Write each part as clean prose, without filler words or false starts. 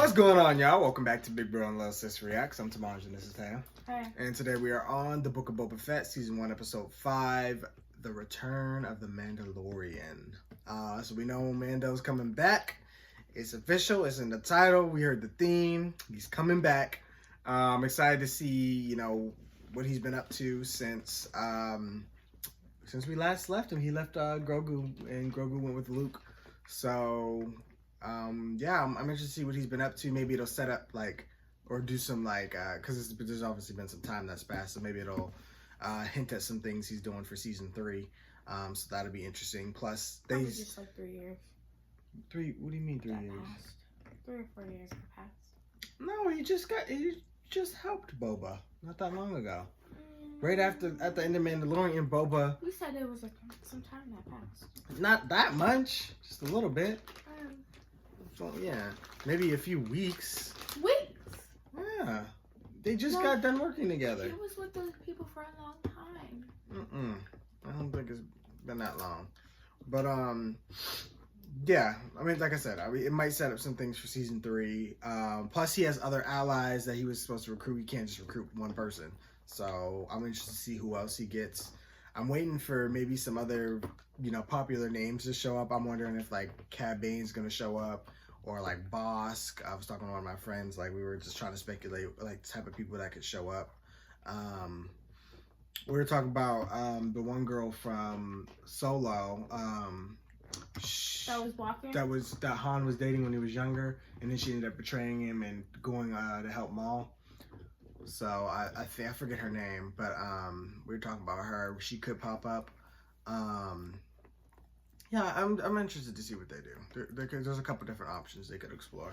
What's going on, y'all? Welcome back to Big Bro and Little Sis Reacts. I'm Tamaj and this is Tam. Hi. And today we are on the Book of Boba Fett, Season 1, Episode 5, The Return of the Mandalorian. So we know Mando's coming back. It's official. It's in the title. We heard the theme. He's coming back. I'm excited to see, what he's been up to since we last left him. He left Grogu, and Grogu went with Luke. So... yeah, I'm interested to see what he's been up to. Maybe it'll set up or do some because there's obviously been some time that's passed, so maybe it'll hint at some things he's doing for season 3. So that'll be interesting. Plus, Probably just like 3 years. What do you mean 3 years? Passed. 3 or 4 years have passed. No, he just helped Boba not that long ago. Right at the end of Mandalorian, Boba. We said it was some time that passed. Not that much, just a little bit. Well, yeah, maybe a few weeks. Weeks? Yeah, they just got done working together. He was with those people for a long time. I don't think it's been that long. But, yeah, I mean, like I said, it might set up some things for season 3. Plus, he has other allies that he was supposed to recruit. He can't just recruit one person. So, I'm interested to see who else he gets. I'm waiting for maybe some other, popular names to show up. I'm wondering if, Cad Bane's going to show up. Or Bosk. I was talking to one of my friends, we were just trying to speculate the type of people that could show up. We were talking about the one girl from Solo. That was walking? That Han was dating when he was younger, and then she ended up betraying him and going to help Maul. So I forget her name, but we were talking about her. She could pop up. Yeah, I'm interested to see what they do. There's a couple different options they could explore.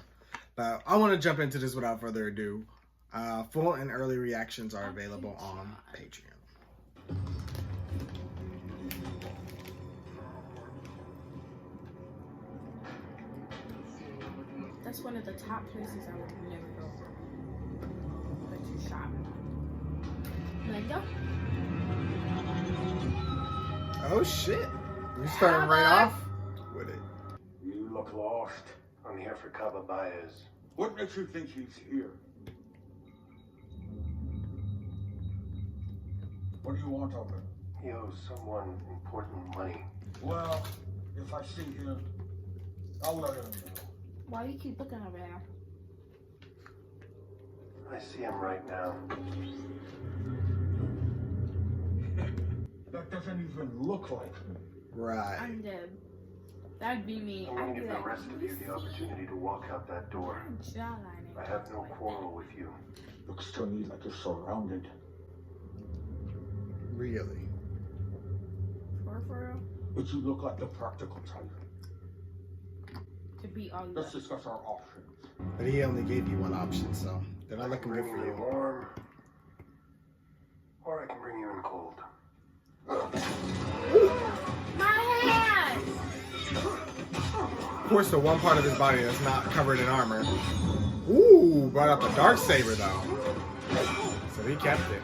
But I want to jump into this without further ado. Full and early reactions are available on Patreon. That's one of the top places I would never go. But you shop. Mango? Oh shit. We're starting right off with it. You look lost. I'm here for Cabo Baez. What makes you think he's here? What do you want of him? He owes someone important money. Well, if I see him, I'll let him know. Why do you keep looking over there? I see him right now. That doesn't even look like him. Right. I'm dead. That'd be me. I'm going I'd to be give the like, rest of you the opportunity to walk out that door. jawline. I have no quarrel with you. Looks to me like you're surrounded. Really? For real? But you look like the practical type. To be all you Let's got. discuss our options. But he only gave you one option, so they're not looking good Bring for you in you. warm, or I can bring you in cold. My hand! Of course, the one part of his body that's not covered in armor. Ooh, brought out the Darksaber though. So he kept it.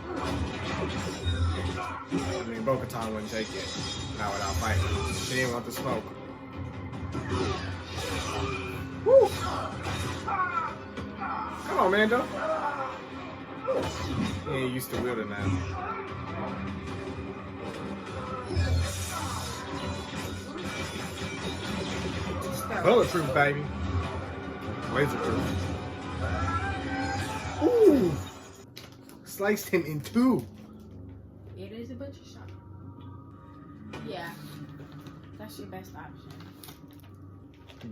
I mean, Bo-Katan wouldn't take it. Not without fighting. She didn't want the smoke. Woo! Come on, Mando. He ain't used to wielding that. Bulletproof, baby. Laserproof. Ooh! Sliced him in 2. It is a butcher shop. Yeah. That's your best option.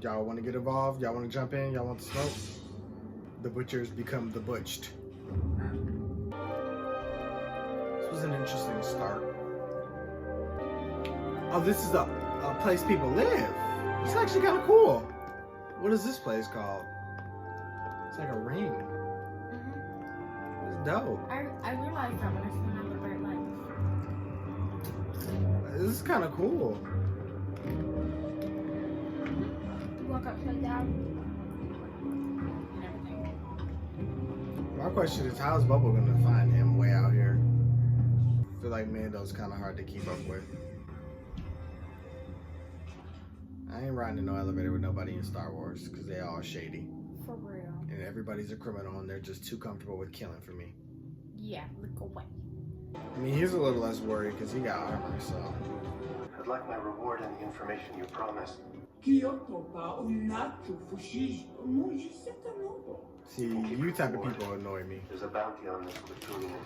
Y'all want to get involved? Y'all want to jump in? Y'all want the smoke? The butchers become the butched. This was an interesting start. Oh, this is a place people live. It's actually kind of cool. What is this place called? It's like a ring. It's dope. I realized that when I seen all the bright lights. This is kind of cool. You walk upside down and everything. My question is, how is Boba gonna find him way out here? I feel like Mando's kind of hard to keep up with. I ain't riding in no elevator with nobody in Star Wars because they all shady. For real. and everybody's a criminal and they're just too comfortable with killing for me. Yeah, look away. I mean, he's a little less worried because he got armor, so. I'd like my reward and the information you promised. See, you type of people annoy me. There's a bounty on this plutonium.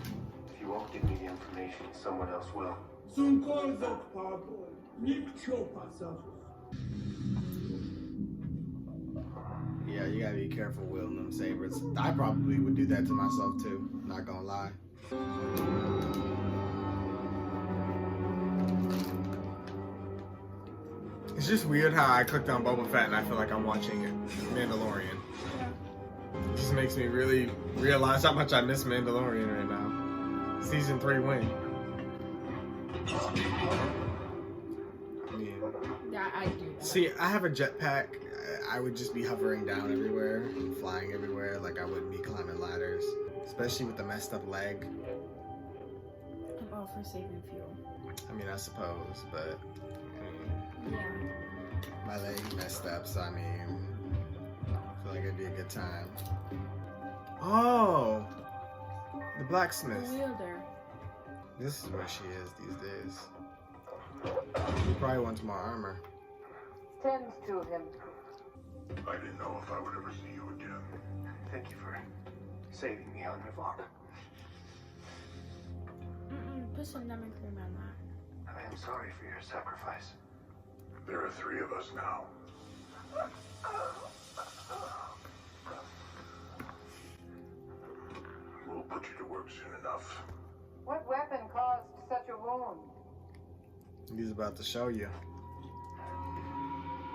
If you won't give me the information, someone else will. Yeah, you gotta be careful wielding them sabers. I probably would do that to myself too, not gonna lie. It's just weird how I clicked on Boba Fett and I feel like I'm watching Mandalorian. It just makes me really realize how much I miss Mandalorian right now. Season 3 win. Yeah, I do that. See, I have a jetpack. I would just be hovering down everywhere and flying everywhere. Like I wouldn't be climbing ladders, especially with the messed up leg. I'm all for saving fuel. I mean, I suppose, but Yeah. my leg messed up, so I mean, I feel like it'd be a good time. Oh, the The blacksmith. wielder. This is where she is these days. He probably wants more armor. Tend to him. I didn't know if I would ever see you again. Thank you for saving me on Revoc. Put some lemon cream on that. I am sorry for your sacrifice. There are 3 of us now. We'll put you to work soon enough. What weapon caused such a wound? He's about to show you.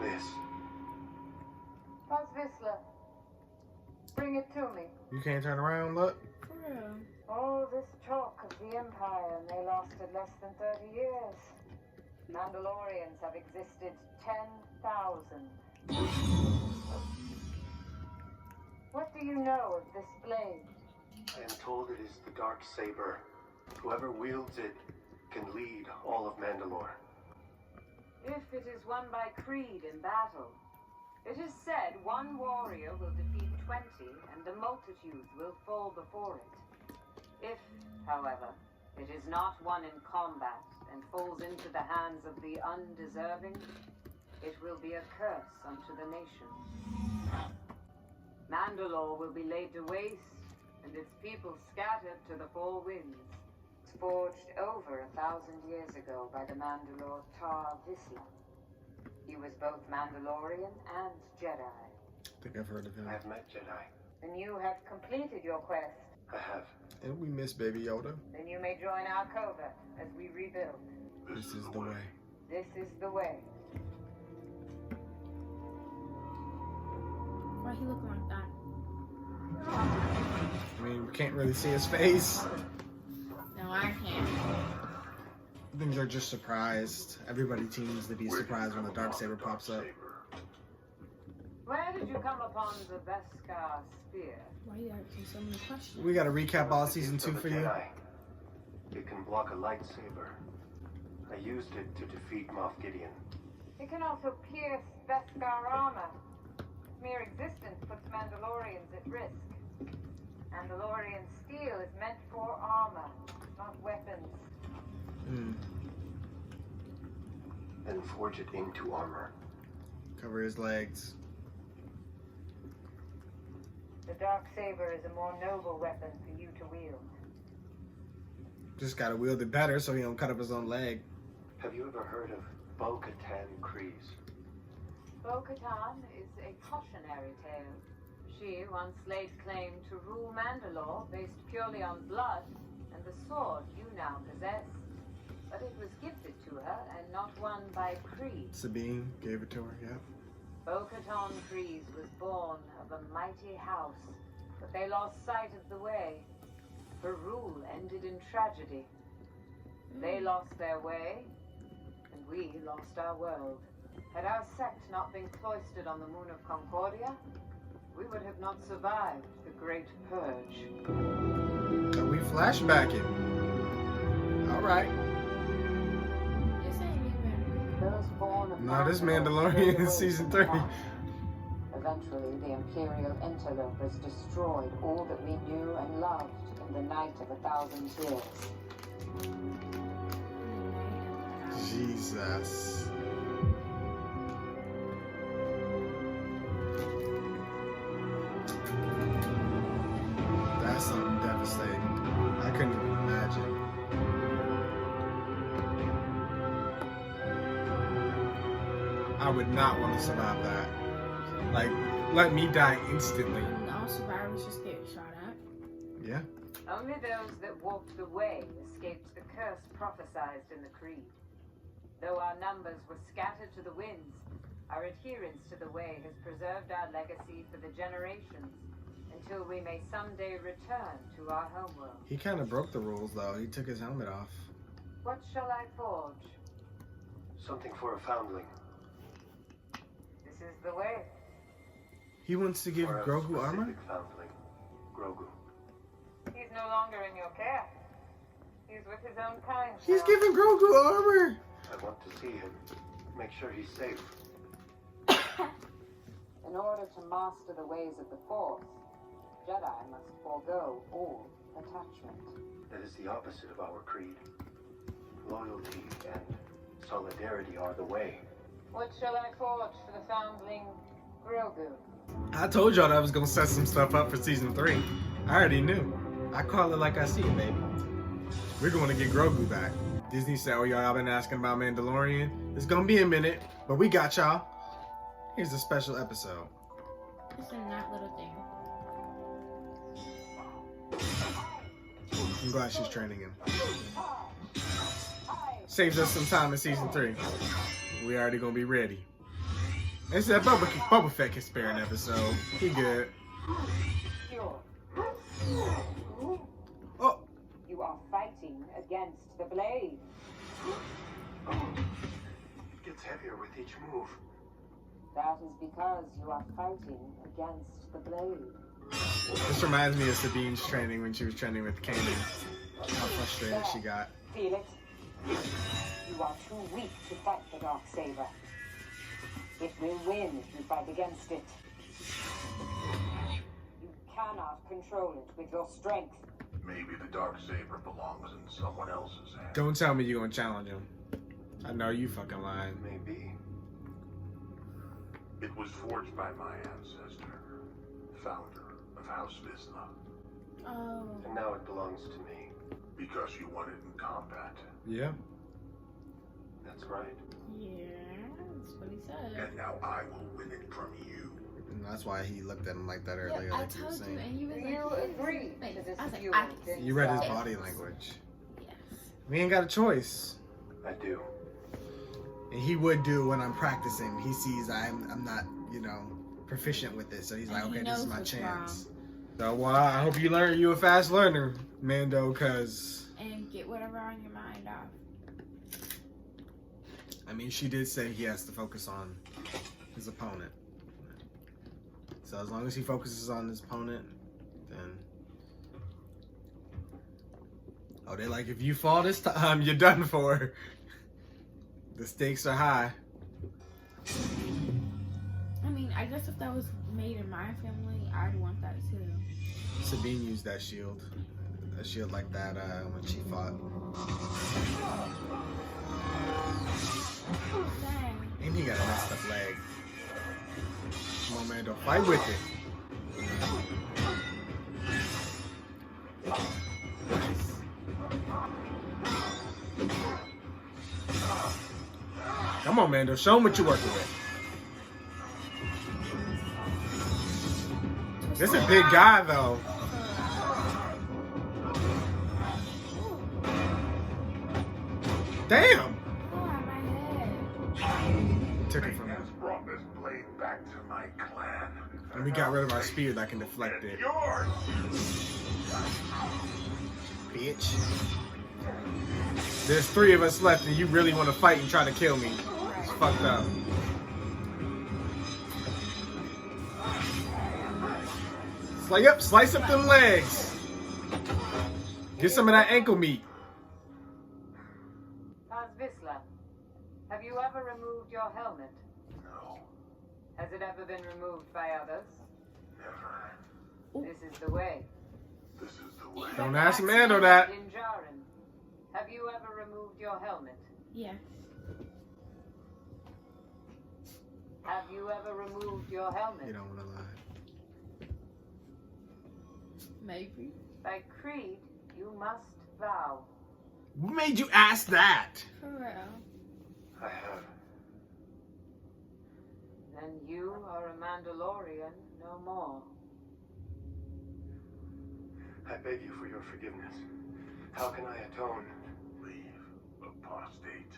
This. Was Whistler? Bring it to me. You can't turn around, look. For real. All this talk of the Empire, and they lasted less than 30 years. Mandalorians have existed 10,000. What do you know of this blade? I am told it is the dark saber. Whoever wields it can lead all of Mandalore. If it is won by creed in battle, it is said one warrior will defeat 20, and the multitude will fall before it. If, however, it is not won in combat and falls into the hands of the undeserving, it will be a curse unto the nation. Mandalore will be laid to waste, and its people scattered to the four winds. Forged over 1,000 years ago by the Mandalore Tar Vizsla. He was both Mandalorian and Jedi. I think I've heard of him. I have met Jedi. Then you have completed your quest. I have. And we miss Baby Yoda. Then you may join our covert as we rebuild. This is the way. This is the way. Why he looking like that? I mean, we can't really see his face. No, I can't. Things are just surprised. Everybody seems to be surprised when the darksaber pops up. Where did you come upon the Beskar spear? Why you asking so many questions? We gotta recap all It was the season gift 2 of a for you. Jedi. It can block a lightsaber. I used it to defeat Moff Gideon. It can also pierce Beskar armor. Its mere existence puts Mandalorians at risk. Mandalorian steel is meant for armor, not weapons. Then forge it into armor. Cover his legs. The dark saber is a more noble weapon for you to wield. Just gotta wield it better so he don't cut up his own leg. Have you ever heard of Bo-Katan Kryze? Bo-Katan is a cautionary tale. She once laid claim to rule Mandalore based purely on blood and the sword you now possess. But it was gifted to her and not won by creed. Sabine gave it to her, yeah. Bo-Katan Kryze was born of a mighty house, but they lost sight of the way. Her rule ended in tragedy. They lost their way, and we lost our world. Had our sect not been cloistered on the moon of Concordia, we would have not survived the Great Purge. So we flashbacking. Alright. This ain't even. Firstborn of No, this Mandalorian in season 3. As Eventually, the Imperial interlopers destroyed all that we knew and loved in the night of 1,000 years. Jesus. That's something devastating. I couldn't even imagine. I would not want to survive that. Like, let me die instantly. And all survivors just get shot at. Yeah. Only those that walked the way escaped the curse prophesied in the creed. Though our numbers were scattered to the winds, our adherence to the way has preserved our legacy for the generations until we may someday return to our homeworld. He kind of broke the rules, though. He took his helmet off. What shall I forge? Something for a foundling. This is the way. He wants to give For a Grogu armor? specific foundling. Grogu. He's no longer in your care. He's with his own kind. He's now. giving Grogu armor! I want to see him. Make sure he's safe. In order to master the ways of the Force, Jedi must forego all attachment. That is the opposite of our creed. Loyalty and solidarity are the way. What shall I forge for the foundling Grogu? I told y'all that I was gonna set some stuff up for season 3. I already knew. I call it like I see it, baby. We're going to get Grogu back. Disney said, oh, y'all been asking about Mandalorian. It's gonna be a minute, but we got y'all. Here's a special episode. It's in that little thing. I'm glad she's training him. Saves us some time in season 3. We already gonna be ready. They said Boba Fett can spare an episode. He good. Pure. Oh, You are fighting against the blade. It gets heavier with each move. That is because you are fighting against the blade. this reminds me of Sabine's training when she was training with Kanan. How frustrated she got. Feel it? You are too weak to fight the dark saber. It will win if you fight against it. You cannot control it with your strength. Maybe the dark saber belongs in someone else's hands. Don't tell me you're gonna challenge him. I know you fucking lying. Maybe. It was forged by my ancestor, founder of House Vizsla, Oh. And now it belongs to me. because you won it in combat. Yeah. That's right. Yeah, that's what he said. And now I will win it from you. And that's why he looked at him like that earlier. Yeah, I like he was told you, saying. and you was You like, agree yes. to this I was like, feud, I can didn't You read his you? body language. Yes. We ain't got a choice. I do. And he would do when I'm practicing. He sees I'm not, proficient with it. So he's like, And he okay, this is knows my what's chance. So, well, I hope you a fast learner, Mando, because, And get whatever on your mind off. I mean, she did say he has to focus on his opponent. So as long as he focuses on his opponent, then... Oh, they're like, if you fall this time, you're done for. The stakes are high. I mean, I guess if that was made in my family, I'd want that too. Sabine used that shield. A shield like that when she fought. Dang. And he got a messed up leg. Come on, Mando, fight with it. Come on, Mando, show him what you're working with. This is a big guy, though. Damn! Oh, my head. Took it from him. Has brought this blade back to my clan. And we got rid of our spear that can deflect it. Yours! Bitch. There's 3 of us left and you really want to fight and try to kill me. It's fucked up. Slice up them legs. Get some of that ankle meat. House Vizsla, have you ever removed your helmet? No. Has it ever been removed by others? Never. This is the way. This is the way. Don't ask Mando that. Din Djarin, have you ever removed your helmet? Yes. Have you ever removed your helmet? You don't want to lie. Maybe. By creed, you must vow. Who made you ask that? For real. I have. Then you are a Mandalorian no more. I beg you for your forgiveness. How can I atone? Leave, apostate.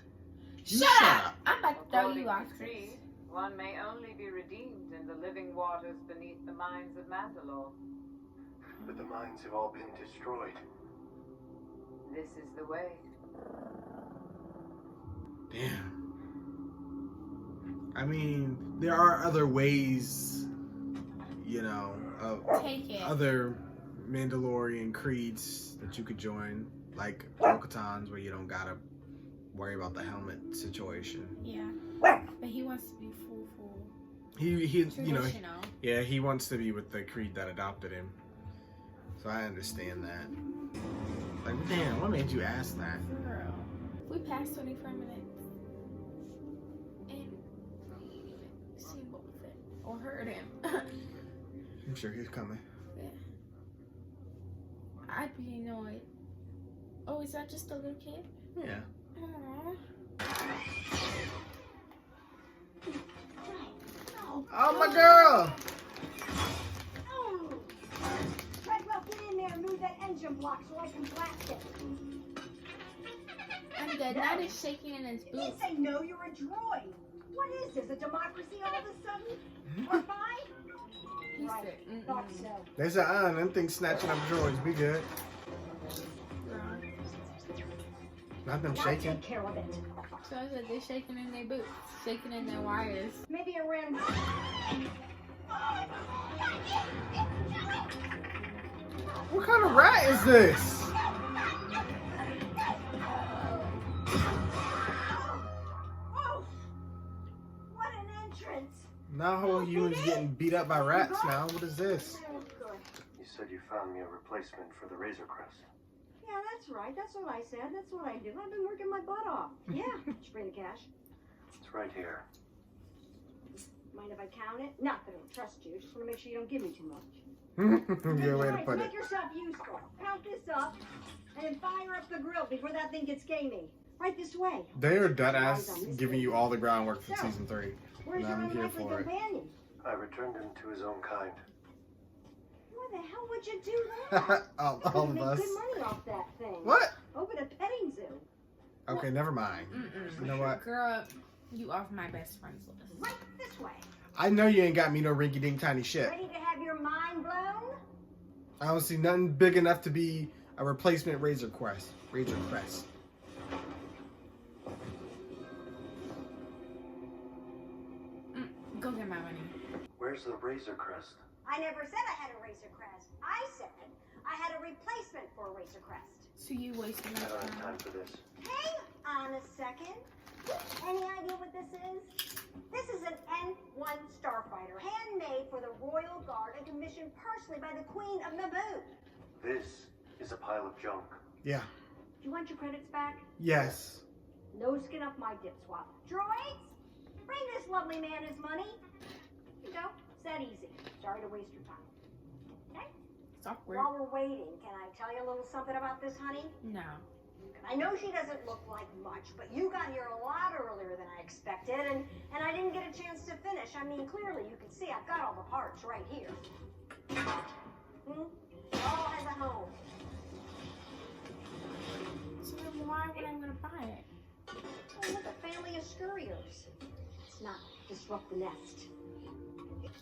Shut up! I'm about to throw According you to off this. creed, one may only be redeemed in the living waters beneath the mines of Mandalore. But the mines have all been destroyed. This is the way. Damn. I mean, there are other ways, you know, of Take it. other Mandalorian creeds that you could join, like Bo-Katan's, where you don't gotta worry about the helmet situation. Yeah. But he wants to be full. He you know, Traditional. yeah, he wants to be with the creed that adopted him. So I understand that. Like, damn, what made you ask that? For real. We passed 24 minutes. And we ain't even seen Boba Fett. Or heard him. I'm sure he's coming. Yeah. I'd be annoyed. Oh, is that just a little kid? Yeah. Aww. Oh, my girl! Treadwell, get in there and move that engine block so I can blast it. I'm good. Now he's shaking in his You boots. didn't say no, you're a droid. What is this, a democracy all of a sudden? Or fine? He Right, said, thought so. They said, them things snatching up droids. We good. Not them Now shaking. take care of it. So I said they're shaking in their boots, shaking in their wires. Maybe around... What kind of rat is this? Oh! What an entrance! Now whole humans getting beat up by rats now. What is this? Oh, good. You said you found me a replacement for the Razor Crest. Yeah, that's right. That's what I said. That's what I do. I've been working my butt off. Yeah. Did you bring the cash? It's right here. Mind if I count it? Not that I don't trust you. Just want to make sure you don't give me too much. Good way to Right, put it. make yourself useful. Count this up, and then fire up the grill before that thing gets gamey. Right this way. They are dead ass giving you all the groundwork for So, season 3. Where's And your I'm here unlikely for it. companion? I returned him to his own kind. Why the hell would you do that? all You could of make us. good money off that thing. What? Open a petting zoo. Okay, never mind. You know what? Girl, you off my best friend's list. Right this way. I know you ain't got me no rinky dink tiny shit. Ready to have your mind blown? I don't see nothing big enough to be a replacement Razor Crest. Razor Crest. Go get my money. Where's the Razor Crest? I never said I had a Razor Crest. I said I had a replacement for a Razor Crest. So you wasting I my don't have time. time for this. Hang on a second. Any idea what this is? This is an N1 starfighter, handmade for the Royal Guard and commissioned personally by the Queen of Naboo. This is a pile of junk. Yeah. Do you want your credits back? Yes. No skin off my dip swap. Droids, bring this lovely man his money. Here you go. It's that easy. Sorry to waste your time. Okay? It's awkward. While we're waiting, can I tell you a little something about this honey? No. I know she doesn't look like much, but you got here a lot earlier than I expected, and I didn't get a chance to finish. I mean, clearly you can see I've got all the parts right here. It all has a home. So then why would I want to buy it? Oh, look, a family of scurriers. Let's not disrupt the nest.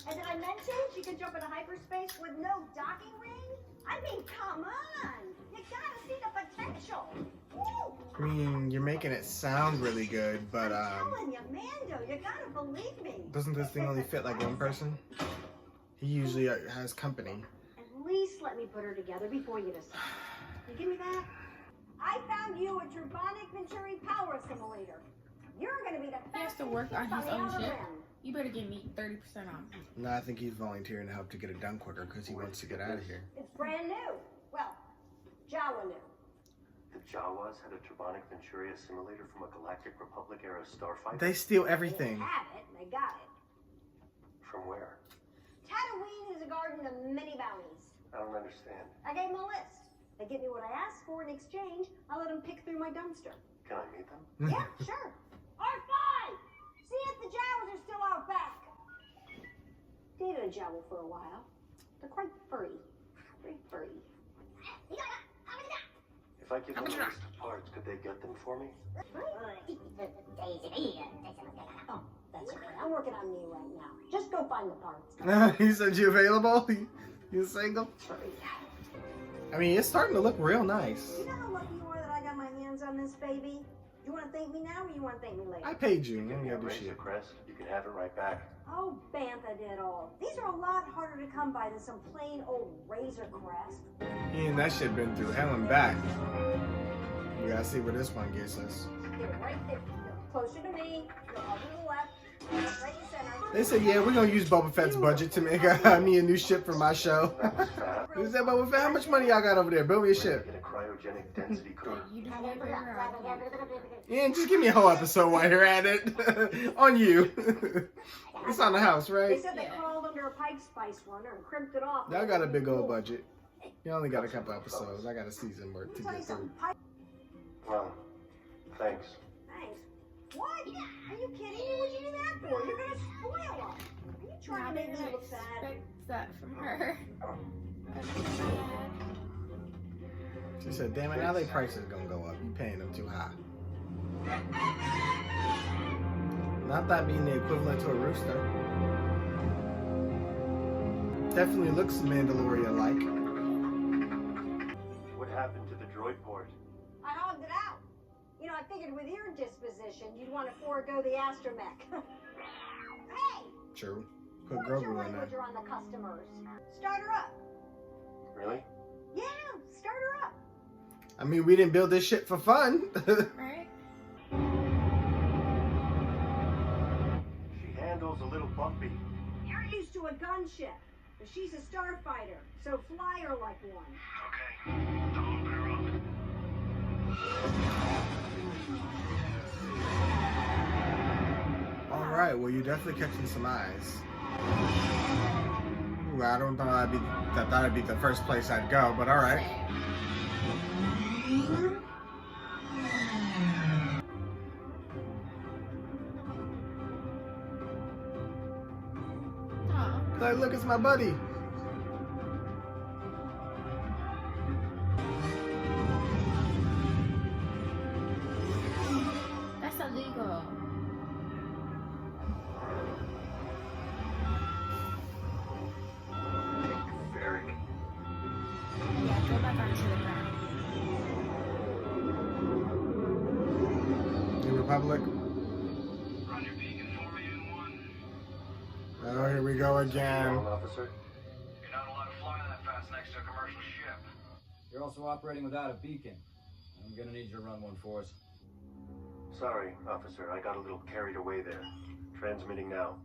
And did I mention she can jump into hyperspace with no docking ring? I mean, come on! You gotta see the potential! Woo! I mean, you're making it sound really good, but I'm telling you, Mando, you gotta believe me. doesn't this thing only fit like one person? He usually has company. At least let me put her together before you decide. You give me that? I found you a Turbonic Venturi power assimilator. You're gonna be the He has best to work on his own shit. You better give me 30% off. No, I think he's volunteering to help to get it done quicker because he wants to get out of here. It's brand new. Well, Jawa new. The Jawas had a Turbonic Venturia simulator from a Galactic Republic era starfighter. They steal They everything. didn't have it, and they got it. From where? Tatooine is a garden of many bounties. I don't understand. I gave them a list. They give me what I asked for in exchange. I let them pick through my dumpster. Can I meet them? Yeah, sure. R5! See if the Jawas are still out back. Dated a Jawa for a while. They're quite furry. Very furry. If I give them a list of parts, could they get them for me? Oh, that's okay. I'm working on me right now. Just go find the parts. He said you available? You single? I mean, it's starting to look real nice. You know how lucky you are that I got my hands on this baby? You want to thank me now or you want to thank me later? I paid you. Give I me a ain't gotta do razor shit. crest. You can have it right back. Oh, Bantha did all. These are a lot harder to come by than some plain old razor crest. He and that shit been through hell and back. We gotta see where this one gets us. Get it right there. You're closer to me. You're over to the left. You're right in the center. They said, yeah, we're gonna use Boba Fett's budget to make me a new ship for my show. He said, Boba Fett, how much money y'all got over there? Build me a ship. Get a cryogenic density core. You do whatever. Yeah, just give me a whole episode while you're at it. On you. It's on the house, They right? said they crawled under a pipe spice runner and crimped it off. Y'all got a big old budget. You only got a couple episodes. I got a season worth to Let me tell you get through. something. Pipe. Well, thanks. Thanks. What? Are you kidding me? What'd you do that for? You're gonna spoil them. Are you trying to make me look bad? Expect that from her. She said, damn it, now their price is gonna go up. You paying them too high. Not that being the equivalent to a rooster. Definitely looks Mandalorian-like. What happened to the droid port? I hogged it out. You know, I figured with your disposition, you'd want to forego the astromech. Hey! True. Put Watch your Grogu in language there. around the customers. Start her up. Really? Yeah, start her up. I mean, we didn't build this shit for fun. Right? She handles a little bumpy. You're used to a gunship, but she's a starfighter, so fly her like one. Okay. Don't open her up. All right, well, you're definitely catching some eyes. Ooh, I don't know that'd be the first place I'd go, but all right. Aw. Like, look, it's my buddy. That's illegal. Very. Yeah, go back onto the ground. New Republic. Roger, beacon 4-1. Oh, here we go again. Wrong, officer. You're not allowed to fly that fast next to a commercial ship. You're also operating without a beacon. I'm gonna need you to run one for us. Sorry, officer. I got a little carried away there. Transmitting now.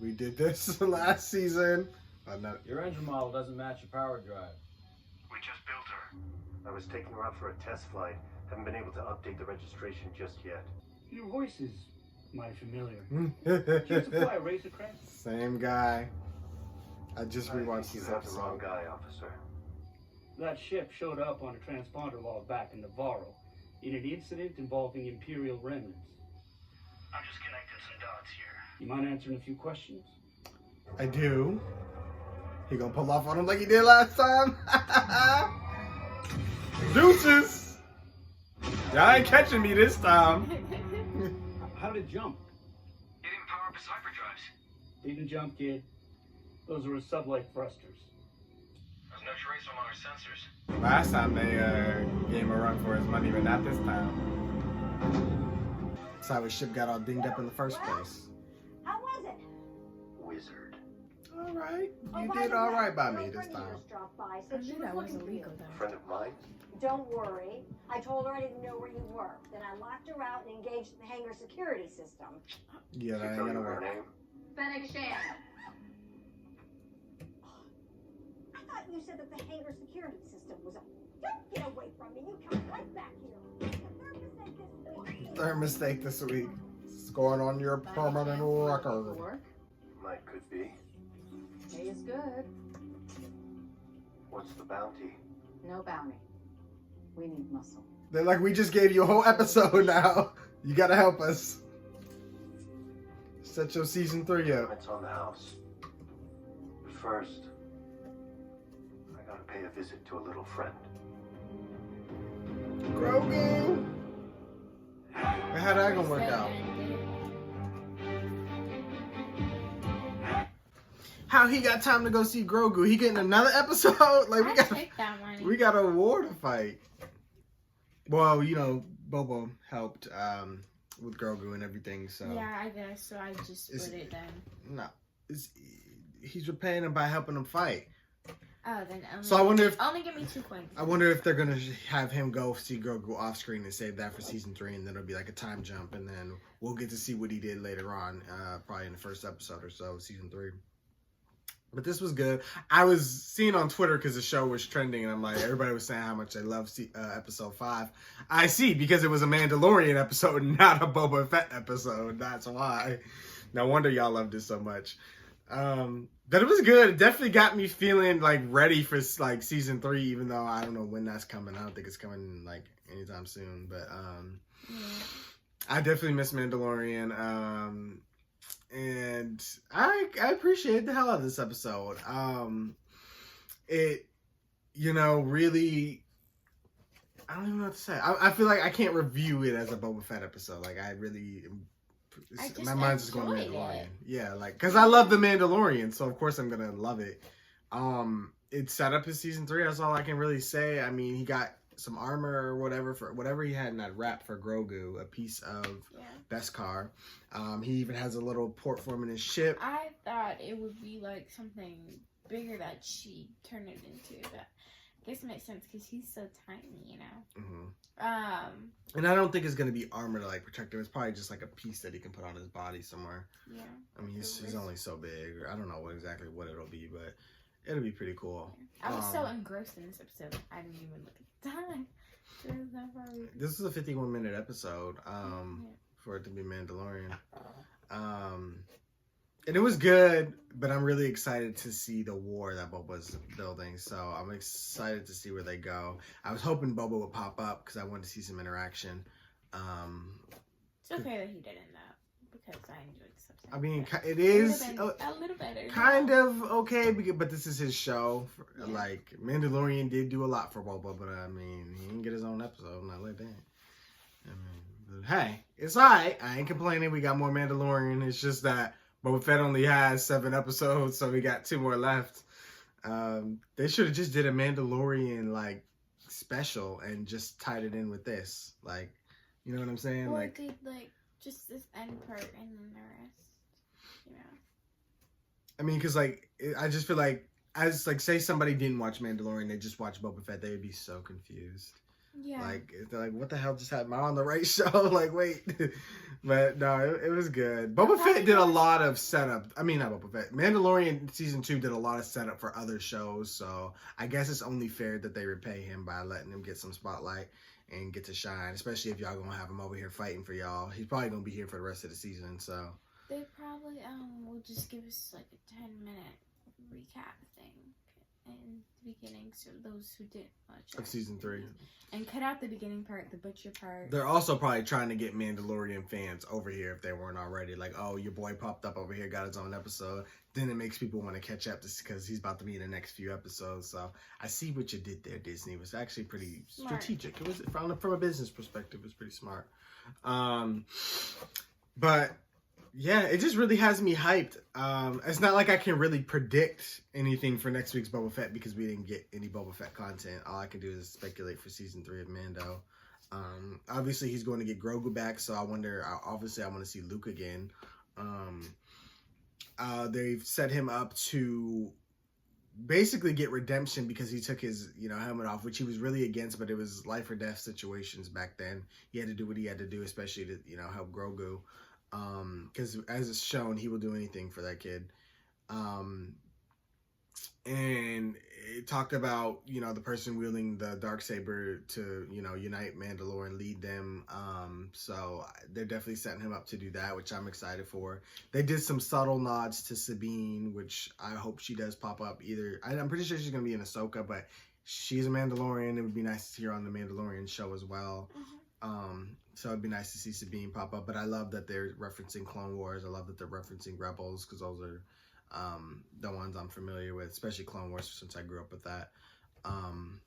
We did this last season. Your engine model doesn't match your power drive. We just built her. I was taking her out for a test flight. Haven't been able to update the registration just yet. Your voice is mighty familiar. Did you supply a razor crest? Same guy. I just I rewatched think this you have the wrong episode. guy, officer. That ship showed up on a transponder log back in Navarro in an incident involving Imperial remnants. I'm just connecting some dots here. You mind answering a few questions? I do. He gonna pull off on him like he did last time? Deuces! Y'all ain't catching me this time. How did it jump? It didn't power up his hyperdrives. Didn't jump, kid. Those were his sublight thrusters. There's no trace on our sensors. Last time they gave him a run for his money, but not this time. That's how his ship got all dinged up in the first place. How was it? Wizard. All right. Oh, You by did the all way, right by your me this friend time. just dropped by, I said she knew was that was looking for you. illegal though. Friend of mine? Don't worry. I told her I didn't know where you were. Then I locked her out and engaged the hangar security system. Yeah, She that ain't tell you gonna her work. name? Fennec Shan. I thought you said that the hangar security system was up. Don't get away from me. You come right back here. Third mistake this week. It's going on your permanent record. Might could be. Pay is good. What's the bounty? No bounty. We need muscle. They're like, we just gave you a whole episode now. You gotta help us. Set your season 3 up. It's on the house. But first, I gotta pay a visit to a little friend. Grogu! How'd that gonna work out? How he got time to go see Grogu? He getting another episode? Like we got a war to fight. Well, you know, Boba helped with Grogu and everything, so yeah, I guess so. I just split it then. No, he's repaying him by helping him fight. Oh, then only, so I wonder if only give me 2 coins. I wonder if they're gonna have him go see Grogu off screen and save that for season 3, and then it'll be like a time jump, and then we'll get to see what he did later on, probably in the first episode or so of season 3. But this was good. I was seeing on Twitter because the show was trending, and I'm like, everybody was saying how much they love episode 5. I see, because it was a Mandalorian episode, not a Boba Fett episode. That's why. No wonder y'all loved it so much. But it was good. It definitely got me feeling like ready for like season 3, even though I don't know when that's coming. I don't think it's coming like anytime soon. But I definitely miss Mandalorian. And I appreciate the hell out of this episode. It, you know, really, I don't even know what to say. I feel like I can't review it as a Boba Fett episode. Like, I really, my mind's just going to Mandalorian. Yeah, like, because I love the Mandalorian, so of course I'm going to love it. It's set up as season 3. That's all I can really say. I mean, he got some armor or whatever for whatever he had in that wrap for Grogu, a piece of Beskar. He even has a little port form in his ship. I thought it would be like something bigger that she turned it into, but I guess it makes sense because he's so tiny, you know. And I don't think it's gonna be armor to like protect him. It's probably just like a piece that he can put on his body somewhere. Yeah. I mean, he's only so big. I don't know exactly what it'll be, but it'll be pretty cool. I was so engrossed in this episode, I didn't even look at the time. This is a 51-minute episode for it to be Mandalorian. And it was good, but I'm really excited to see the war that Boba's building. So I'm excited to see where they go. I was hoping Boba would pop up because I wanted to see some interaction. It's okay that he didn't, though, because I enjoyed the substance. I mean, it is a little better. Kind of okay, but this is his show. Yeah. Like, Mandalorian did do a lot for Boba, but I mean, he didn't get his own episode, not like that. I mean, but hey, it's alright. I ain't complaining. We got more Mandalorian. It's just that Boba Fett only has 7 episodes, so we got 2 more left. They should have just did a Mandalorian, like, special and just tied it in with this. Like, you know what I'm saying? Or like, did, like, just this end part and then the rest, you know? I mean, because, like, I just feel like, as, like, say somebody didn't watch Mandalorian, they just watched Boba Fett, they would be so confused. Yeah. Like, they're like, what the hell just happened? Am I on the right show? Like, wait. But, no, it was good. Boba Fett did a lot of setup. I mean, not Boba Fett. Mandalorian Season 2 did a lot of setup for other shows, so I guess it's only fair that they repay him by letting him get some spotlight and get to shine, especially if y'all gonna have him over here fighting for y'all. He's probably gonna be here for the rest of the season, so. They probably will just give us, like, a 10-minute recap thing in the beginning, so those who didn't watch of Season 3. And cut out the beginning part, the butcher part. They're also probably trying to get Mandalorian fans over here if they weren't already. Like, oh, your boy popped up over here, got his own episode. Then it makes people want to catch up just because he's about to be in the next few episodes. So I see what you did there, Disney. It was actually pretty strategic. It was from a business perspective, it was pretty smart. But yeah, it just really has me hyped. It's not like I can really predict anything for next week's Boba Fett because we didn't get any Boba Fett content. All I can do is speculate for Season 3 of Mando. Obviously, he's going to get Grogu back, so I wonder, obviously, I want to see Luke again. They've set him up to basically get redemption because he took his, helmet off, which he was really against, but it was life or death situations back then. He had to do what he had to do, especially to, help Grogu. Because as it's shown, he will do anything for that kid. And it talked about, you know, the person wielding the Darksaber to, you know, unite Mandalore and lead them. So they're definitely setting him up to do that, which I'm excited for. They did some subtle nods to Sabine, which I hope she does pop up either. I'm pretty sure she's going to be in Ahsoka, but she's a Mandalorian. It would be nice to see her on the Mandalorian show as well. So it'd be nice to see Sabine pop up. But I love that they're referencing Clone Wars. I love that they're referencing Rebels, because those are the ones I'm familiar with, especially Clone Wars, since I grew up with that. I'm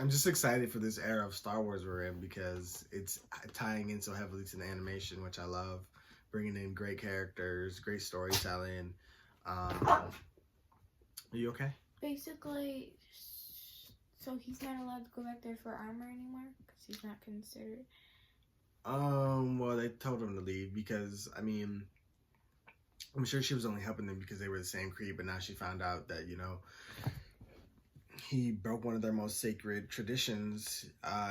just excited for this era of Star Wars we're in, because it's tying in so heavily to the animation, which I love, bringing in great characters, great storytelling. Are you okay? Basically, so he's not allowed to go back there for armor anymore because he's not considered. Well, they told him to leave because, I mean, I'm sure she was only helping them because they were the same creed, but now she found out that, you know, he broke one of their most sacred traditions.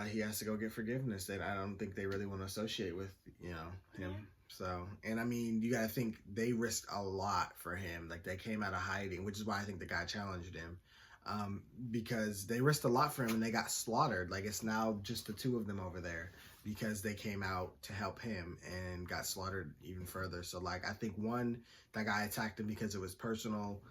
He has to go get forgiveness that I don't think they really want to associate with, you know, him. Yeah. So, and I mean, you gotta think they risked a lot for him. Like, they came out of hiding, which is why I think the guy challenged him. Because they risked a lot for him and they got slaughtered. Like, it's now just the two of them over there because they came out to help him and got slaughtered even further. So, like, I think one, that guy attacked him because it was personal,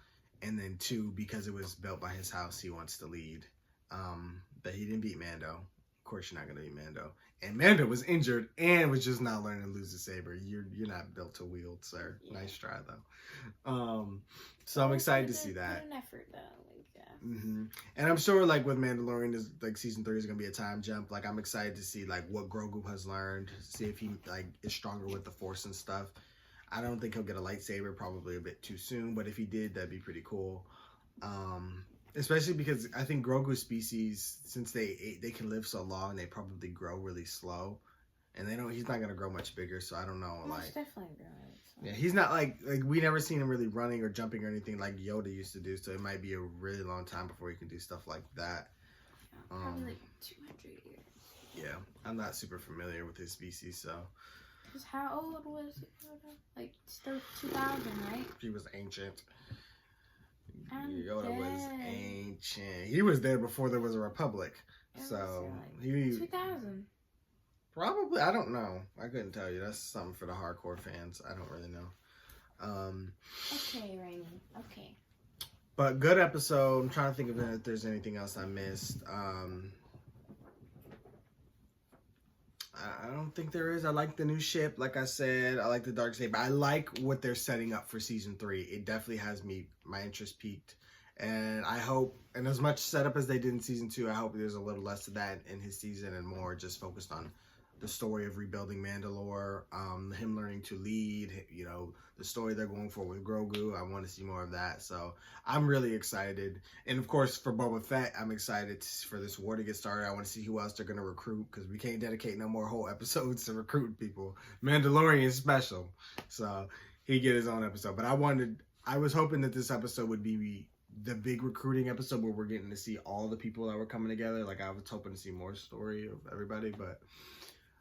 and then two, because it was built by his house, he wants to lead. But he didn't beat Mando. Of course you're not gonna beat Mando. And Mando was injured and was just not learning to lose the saber. You're not built to wield, sir. Yeah. Nice try though. So I'm excited to see that. An effort though. And I'm sure, like, with Mandalorian, is like season 3 is gonna be a time jump. Like, I'm excited to see like what Grogu has learned, see if he like is stronger with the Force and stuff. I don't think he'll get a lightsaber, probably a bit too soon, but if he did, that'd be pretty cool. Especially because I think Grogu's species, since they can live so long, they probably grow really slow, and he's not gonna grow much bigger. So I don't know. Most definitely grow. Yeah, he's not like we never seen him really running or jumping or anything like Yoda used to do. So it might be a really long time before he can do stuff like that. Probably like 200 years. Yeah, I'm not super familiar with his species, so. Because how old was Yoda? Like still 2000, right? He was ancient. Yoda was ancient. He was there before there was a republic. So he 2000. Probably, I don't know. I couldn't tell you. That's something for the hardcore fans. I don't really know. Okay, Rainy. Okay. But good episode. I'm trying to think of if there's anything else I missed. I don't think there is. I like the new ship. Like I said, I like the Darksaber. I like what they're setting up for season 3. It definitely has my interest peaked. And I hope, and as much setup as they did in season 2, I hope there's a little less of that in his season and more just focused on the story of rebuilding Mandalore, him learning to lead, you know, the story they're going for with Grogu. I want to see more of that. So I'm really excited. And of course, for Boba Fett, I'm excited for this war to get started. I want to see who else they're going to recruit, because we can't dedicate no more whole episodes to recruit people. Mandalorian is special. So he get his own episode. But I was hoping that this episode would be the big recruiting episode where we're getting to see all the people that were coming together. Like, I was hoping to see more story of everybody, but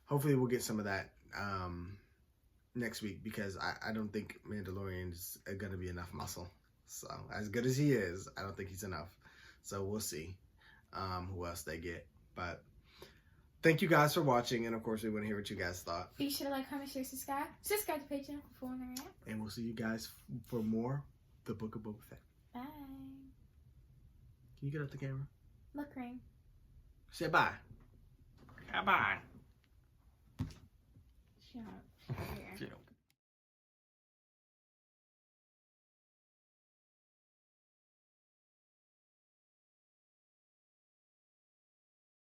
hopefully we'll get some of that next week, because I don't think Mandalorian's going to be enough muscle. So as good as he is, I don't think he's enough. So we'll see who else they get. But thank you guys for watching, and of course we want to hear what you guys thought. Be sure to like, comment, share, subscribe to the page channel for more. And we'll see you guys for more The Book of Boba Fett. Bye. Can you get up the camera? Look, Rain. Say bye. Bye. Shut up. Shut up.